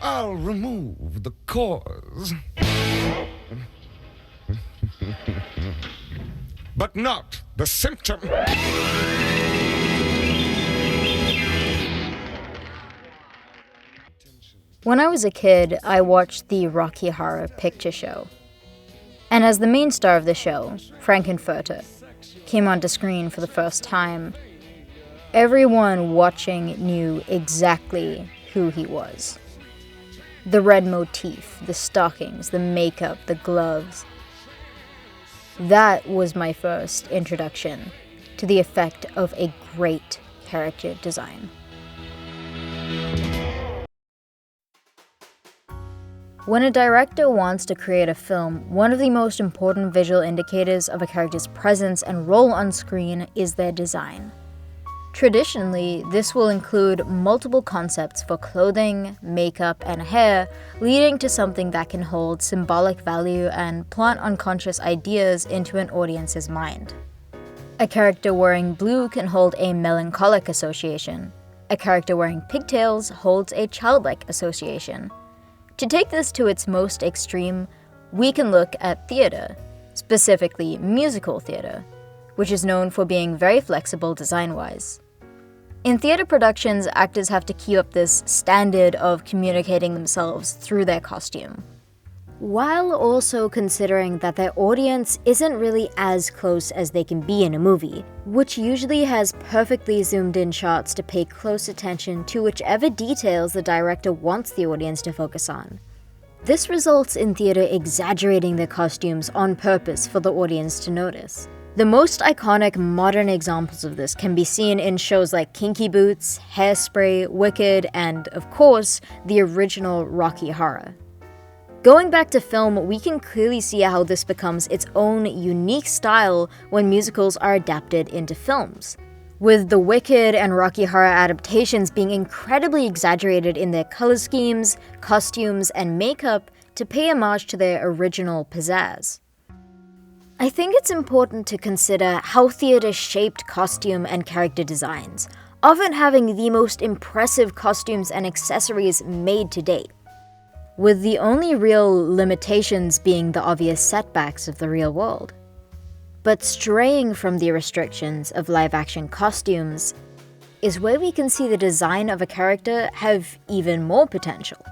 I'll remove the cause. But not the symptom. When I was a kid, I watched the Rocky Horror Picture Show. And as the main star of the show, Frankenfurter, came onto screen for the first time, everyone watching knew exactly who he was. The red motif, the stockings, the makeup, the gloves. That was my first introduction to the effect of a great character design. When a director wants to create a film, one of the most important visual indicators of a character's presence and role on screen is their design. Traditionally, this will include multiple concepts for clothing, makeup, and hair, leading to something that can hold symbolic value and plant unconscious ideas into an audience's mind. A character wearing blue can hold a melancholic association. A character wearing pigtails holds a childlike association. To take this to its most extreme, we can look at theater, specifically musical theater, which is known for being very flexible design-wise. In theater productions, actors have to keep up this standard of communicating themselves through their costume, while also considering that their audience isn't really as close as they can be in a movie, which usually has perfectly zoomed in shots to pay close attention to whichever details the director wants the audience to focus on. This results in theater exaggerating their costumes on purpose for the audience to notice. The most iconic modern examples of this can be seen in shows like Kinky Boots, Hairspray, Wicked, and, of course, the original Rocky Horror. Going back to film, we can clearly see how this becomes its own unique style when musicals are adapted into films, with the Wicked and Rocky Horror adaptations being incredibly exaggerated in their color schemes, costumes, and makeup to pay homage to their original pizzazz. I think it's important to consider how theater shaped costume and character designs, often having the most impressive costumes and accessories made to date, with the only real limitations being the obvious setbacks of the real world. But straying from the restrictions of live-action costumes is where we can see the design of a character have even more potential.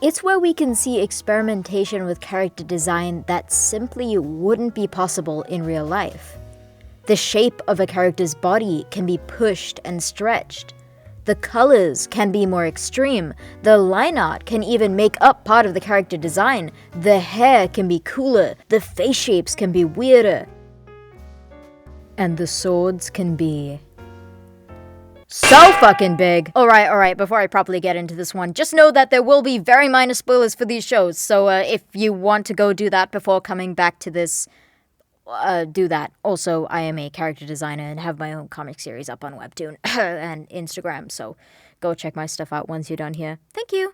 It's where we can see experimentation with character design that simply wouldn't be possible in real life. The shape of a character's body can be pushed and stretched. The colors can be more extreme, the line art can even make up part of the character design, the hair can be cooler, the face shapes can be weirder, and the swords can be so fucking big. Alright, before I properly get into this one, just know that there will be very minor spoilers for these shows, so if you want to go do that before coming back to this, do that. Also, I am a character designer and have my own comic series up on Webtoon and Instagram, so go check my stuff out once you're done here. Thank you!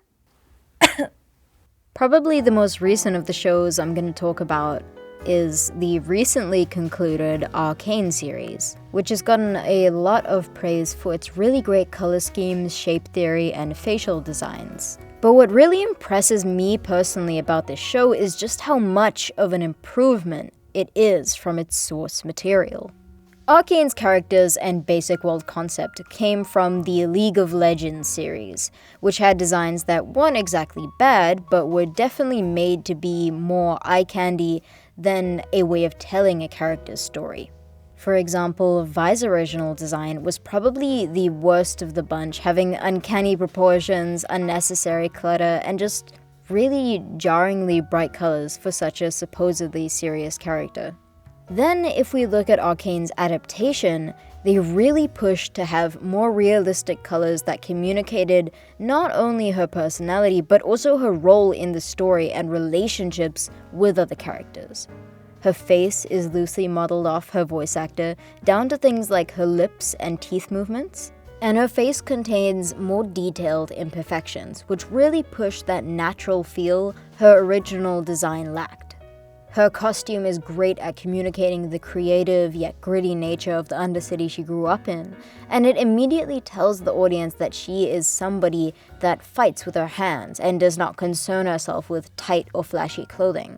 Probably the most recent of the shows I'm going to talk about is the recently concluded Arcane series, which has gotten a lot of praise for its really great color schemes, shape theory, and facial designs. But what really impresses me personally about this show is just how much of an improvement it is from its source material. Arcane's characters and basic world concept came from the League of Legends series, which had designs that weren't exactly bad, but were definitely made to be more eye-candy than a way of telling a character's story. For example, Vi's original design was probably the worst of the bunch, having uncanny proportions, unnecessary clutter, and just really jarringly bright colors for such a supposedly serious character. Then, if we look at Arcane's adaptation, they really pushed to have more realistic colors that communicated not only her personality, but also her role in the story and relationships with other characters. Her face is loosely modeled off her voice actor, down to things like her lips and teeth movements, and her face contains more detailed imperfections, which really push that natural feel her original design lacked. Her costume is great at communicating the creative yet gritty nature of the undercity she grew up in, and it immediately tells the audience that she is somebody that fights with her hands and does not concern herself with tight or flashy clothing.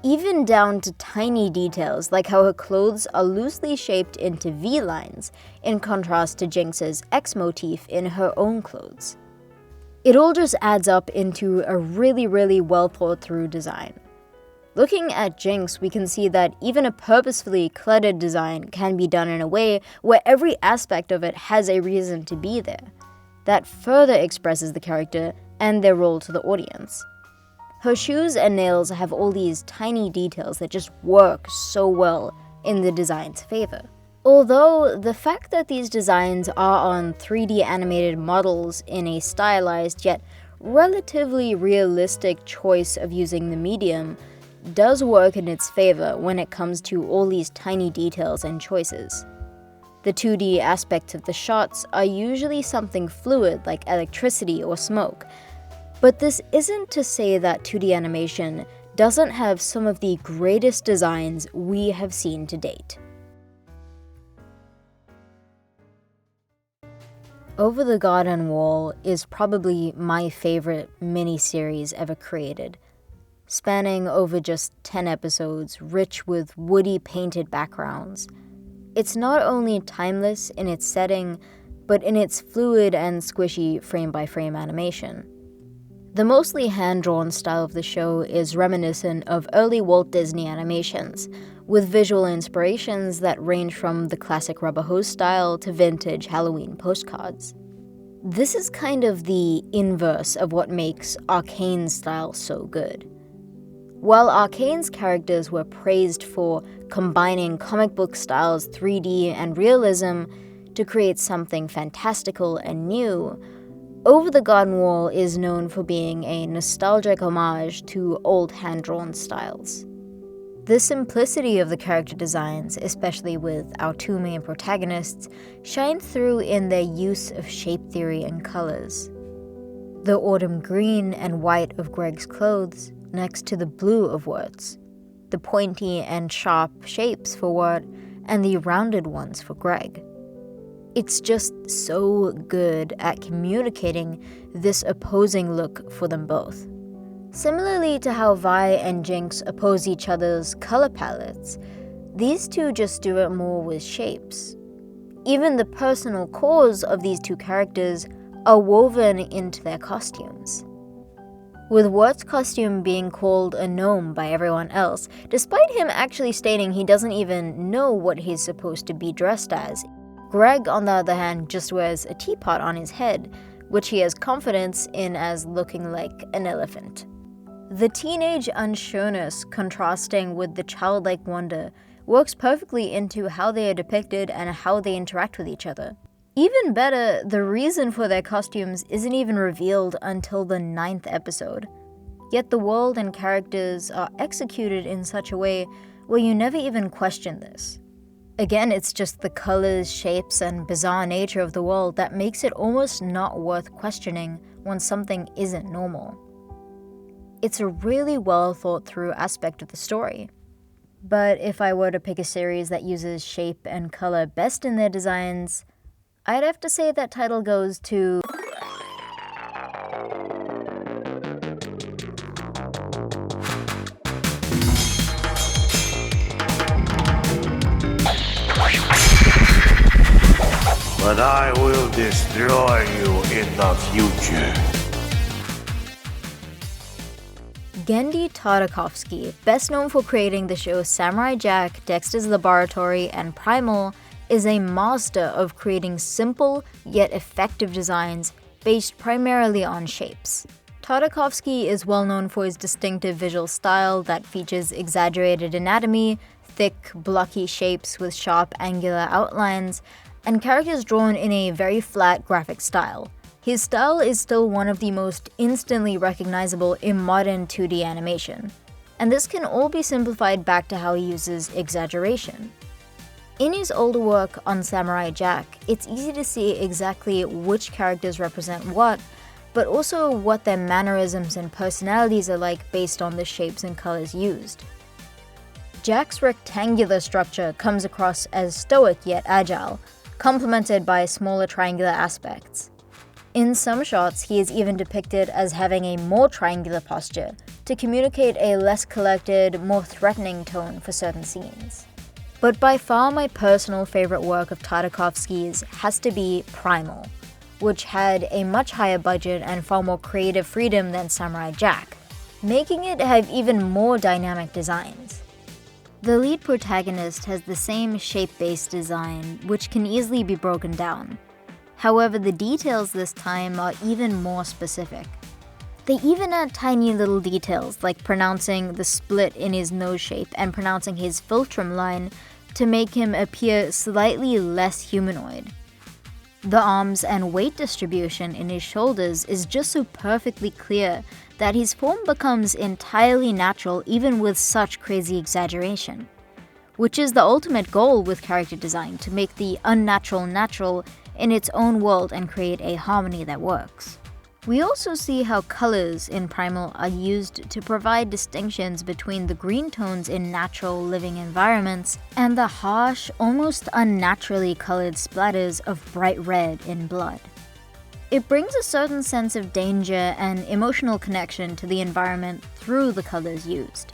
Even down to tiny details like how her clothes are loosely shaped into V-lines, in contrast to Jinx's X motif in her own clothes. It all just adds up into a really well thought through design. Looking at Jinx, we can see that even a purposefully cluttered design can be done in a way where every aspect of it has a reason to be there. That further expresses the character and their role to the audience. Her shoes and nails have all these tiny details that just work so well in the design's favor. Although, the fact that these designs are on 3D animated models in a stylized yet relatively realistic choice of using the medium does work in its favor when it comes to all these tiny details and choices. The 2D aspects of the shots are usually something fluid like electricity or smoke, but this isn't to say that 2D animation doesn't have some of the greatest designs we have seen to date. Over the Garden Wall is probably my favorite miniseries ever created. Spanning over just 10 episodes, rich with woody painted backgrounds. It's not only timeless in its setting, but in its fluid and squishy frame-by-frame animation. The mostly hand-drawn style of the show is reminiscent of early Walt Disney animations, with visual inspirations that range from the classic rubber hose style to vintage Halloween postcards. This is kind of the inverse of what makes Arcane's style so good. While Arcane's characters were praised for combining comic book styles 3D and realism to create something fantastical and new, Over the Garden Wall is known for being a nostalgic homage to old hand-drawn styles. The simplicity of the character designs, especially with our two main protagonists, shine through in their use of shape theory and colors. The autumn green and white of Greg's clothes next to the blue of Wirt's, the pointy and sharp shapes for Wirt and the rounded ones for Greg. It's just so good at communicating this opposing look for them both. Similarly to how Vi and Jinx oppose each other's color palettes, these two just do it more with shapes. Even the personal cores of these two characters are woven into their costumes. With Wirt's costume being called a gnome by everyone else, despite him actually stating he doesn't even know what he's supposed to be dressed as, Greg, on the other hand, just wears a teapot on his head, which he has confidence in as looking like an elephant. The teenage unsureness contrasting with the childlike wonder works perfectly into how they are depicted and how they interact with each other. Even better, the reason for their costumes isn't even revealed until the 9th episode. Yet the world and characters are executed in such a way where you never even question this. Again, it's just the colors, shapes, and bizarre nature of the world that makes it almost not worth questioning when something isn't normal. It's a really well thought through aspect of the story. But if I were to pick a series that uses shape and color best in their designs, I'd have to say that title goes to... But I will destroy you in the future. Genndy Tartokoski, best known for creating the shows Samurai Jack, Dexter's Laboratory, and Primal, is a master of creating simple yet effective designs based primarily on shapes. Tartakovsky is well known for his distinctive visual style that features exaggerated anatomy, thick, blocky shapes with sharp angular outlines, and characters drawn in a very flat graphic style. His style is still one of the most instantly recognizable in modern 2D animation, and this can all be simplified back to how he uses exaggeration. In his older work on Samurai Jack, it's easy to see exactly which characters represent what, but also what their mannerisms and personalities are like based on the shapes and colors used. Jack's rectangular structure comes across as stoic yet agile, complemented by smaller triangular aspects. In some shots, he is even depicted as having a more triangular posture to communicate a less collected, more threatening tone for certain scenes. But by far my personal favorite work of Tartokoski's has to be Primal, which had a much higher budget and far more creative freedom than Samurai Jack, making it have even more dynamic designs. The lead protagonist has the same shape-based design, which can easily be broken down. However, the details this time are even more specific. They even add tiny little details like pronouncing the split in his nose shape and pronouncing his philtrum line to make him appear slightly less humanoid. The arms and weight distribution in his shoulders is just so perfectly clear that his form becomes entirely natural even with such crazy exaggeration. Which is the ultimate goal with character design, to make the unnatural natural in its own world and create a harmony that works. We also see how colors in Primal are used to provide distinctions between the green tones in natural living environments and the harsh, almost unnaturally colored splatters of bright red in blood. It brings a certain sense of danger and emotional connection to the environment through the colors used.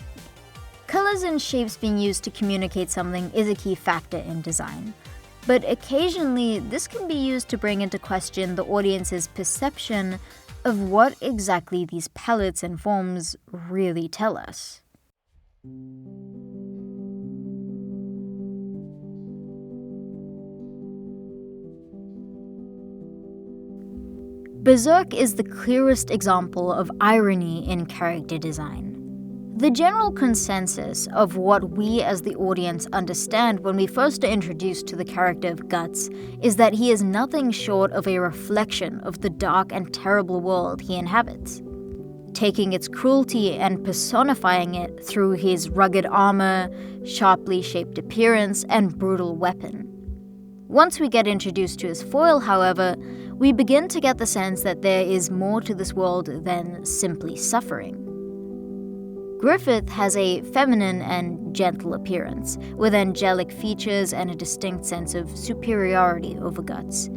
Colors and shapes being used to communicate something is a key factor in design. But occasionally, this can be used to bring into question the audience's perception of what exactly these palettes and forms really tell us. Berserk is the clearest example of irony in character design. The general consensus of what we as the audience understand when we first are introduced to the character of Guts is that he is nothing short of a reflection of the dark and terrible world he inhabits, taking its cruelty and personifying it through his rugged armor, sharply shaped appearance, and brutal weapon. Once we get introduced to his foil, however, we begin to get the sense that there is more to this world than simply suffering. Griffith has a feminine and gentle appearance, with angelic features and a distinct sense of superiority over Guts.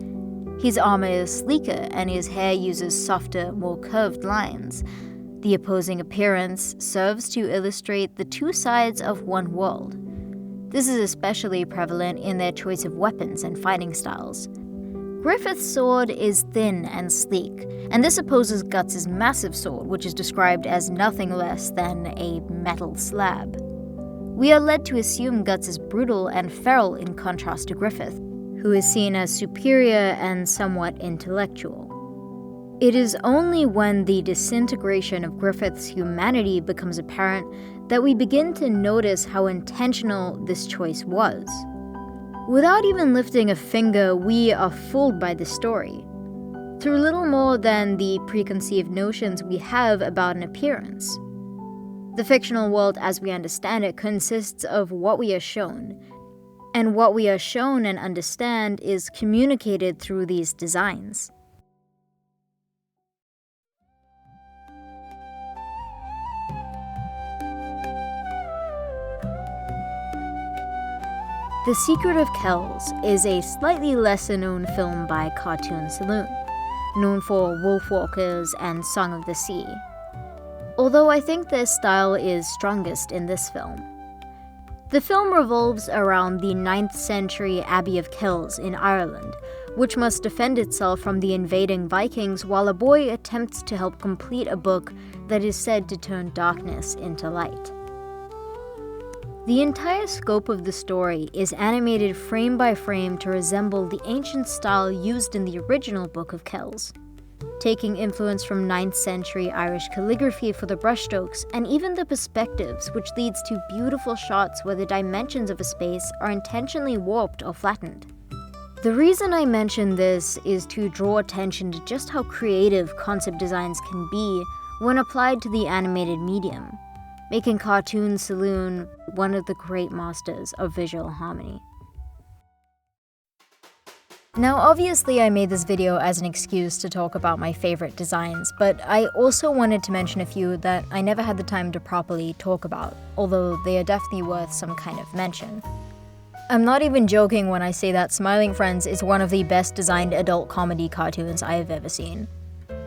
His armor is sleeker and his hair uses softer, more curved lines. The opposing appearance serves to illustrate the two sides of one world. This is especially prevalent in their choice of weapons and fighting styles. Griffith's sword is thin and sleek, and this opposes Guts' massive sword, which is described as nothing less than a metal slab. We are led to assume Guts is brutal and feral in contrast to Griffith, who is seen as superior and somewhat intellectual. It is only when the disintegration of Griffith's humanity becomes apparent that we begin to notice how intentional this choice was. Without even lifting a finger, we are fooled by this story, through little more than the preconceived notions we have about an appearance. The fictional world as we understand it consists of what we are shown, and what we are shown and understand is communicated through these designs. The Secret of Kells is a slightly lesser-known film by Cartoon Saloon, known for Wolfwalkers and Song of the Sea, although I think their style is strongest in this film. The film revolves around the 9th century Abbey of Kells in Ireland, which must defend itself from the invading Vikings while a boy attempts to help complete a book that is said to turn darkness into light. The entire scope of the story is animated frame by frame to resemble the ancient style used in the original Book of Kells, taking influence from 9th century Irish calligraphy for the brushstrokes and even the perspectives, which leads to beautiful shots where the dimensions of a space are intentionally warped or flattened. The reason I mention this is to draw attention to just how creative concept designs can be when applied to the animated medium, making Cartoon Saloon one of the great masters of visual harmony. Now obviously I made this video as an excuse to talk about my favorite designs, but I also wanted to mention a few that I never had the time to properly talk about, although they are definitely worth some kind of mention. I'm not even joking when I say that Smiling Friends is one of the best designed adult comedy cartoons I have ever seen.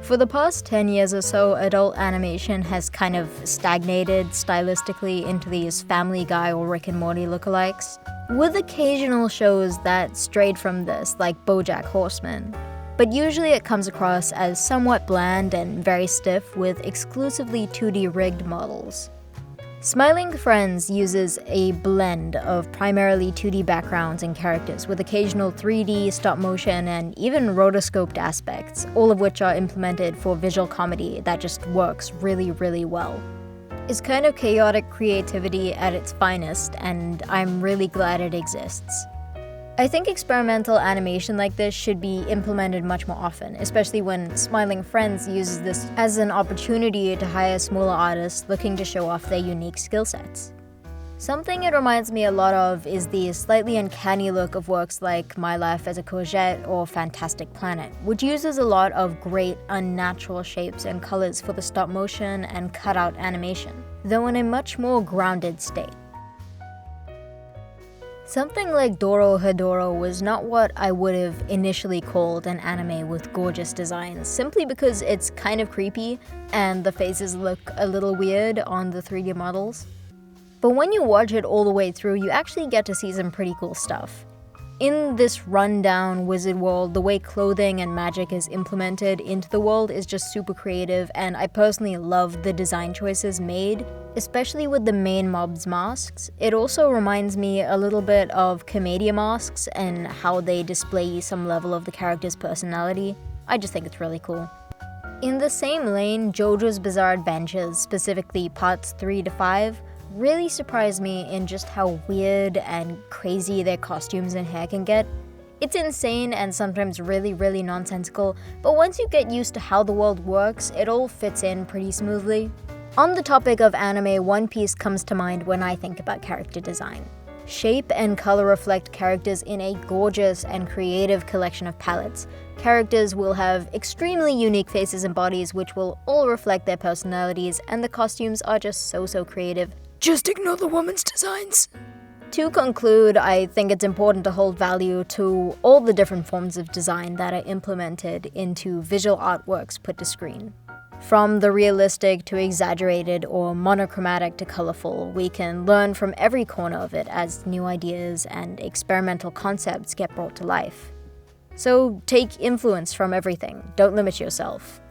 For the past 10 years or so, adult animation has kind of stagnated stylistically into these Family Guy or Rick and Morty lookalikes, with occasional shows that strayed from this, like BoJack Horseman. But usually it comes across as somewhat bland and very stiff with exclusively 2D rigged models. Smiling Friends uses a blend of primarily 2D backgrounds and characters with occasional 3D, stop motion, and even rotoscoped aspects, all of which are implemented for visual comedy that just works really, really well. It's kind of chaotic creativity at its finest, and I'm really glad it exists. I think experimental animation like this should be implemented much more often, especially when Smiling Friends uses this as an opportunity to hire smaller artists looking to show off their unique skill sets. Something it reminds me a lot of is the slightly uncanny look of works like My Life as a Courgette or Fantastic Planet, which uses a lot of great unnatural shapes and colors for the stop motion and cutout animation, though in a much more grounded state. Something like Dorohedoro was not what I would have initially called an anime with gorgeous designs, simply because it's kind of creepy and the faces look a little weird on the 3D models. But when you watch it all the way through, you actually get to see some pretty cool stuff. In this rundown wizard world, the way clothing and magic is implemented into the world is just super creative, and I personally love the design choices made, especially with the main mob's masks. It also reminds me a little bit of Commedia masks and how they display some level of the character's personality. I just think it's really cool. In the same lane, JoJo's Bizarre Adventures, specifically parts 3 to 5, really surprised me in just how weird and crazy their costumes and hair can get. It's insane and sometimes really, really nonsensical, but once you get used to how the world works, it all fits in pretty smoothly. On the topic of anime, One Piece comes to mind when I think about character design. Shape and color reflect characters in a gorgeous and creative collection of palettes. Characters will have extremely unique faces and bodies which will all reflect their personalities, and the costumes are just so creative. Just ignore the woman's designs. To conclude, I think it's important to hold value to all the different forms of design that are implemented into visual artworks put to screen. From the realistic to exaggerated or monochromatic to colorful, we can learn from every corner of it as new ideas and experimental concepts get brought to life. So take influence from everything, don't limit yourself.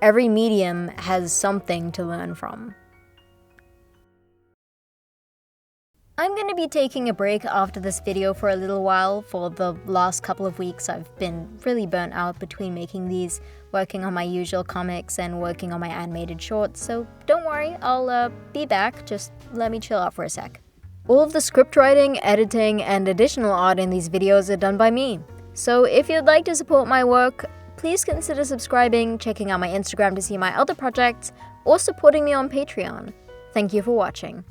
Every medium has something to learn from. I'm going to be taking a break after this video for a little while. For the last couple of weeks I've been really burnt out between making these, working on my usual comics and working on my animated shorts, so don't worry, I'll be back, just let me chill out for a sec. All of the script writing, editing, and additional art in these videos are done by me. So if you'd like to support my work, please consider subscribing, checking out my Instagram to see my other projects, or supporting me on Patreon. Thank you for watching.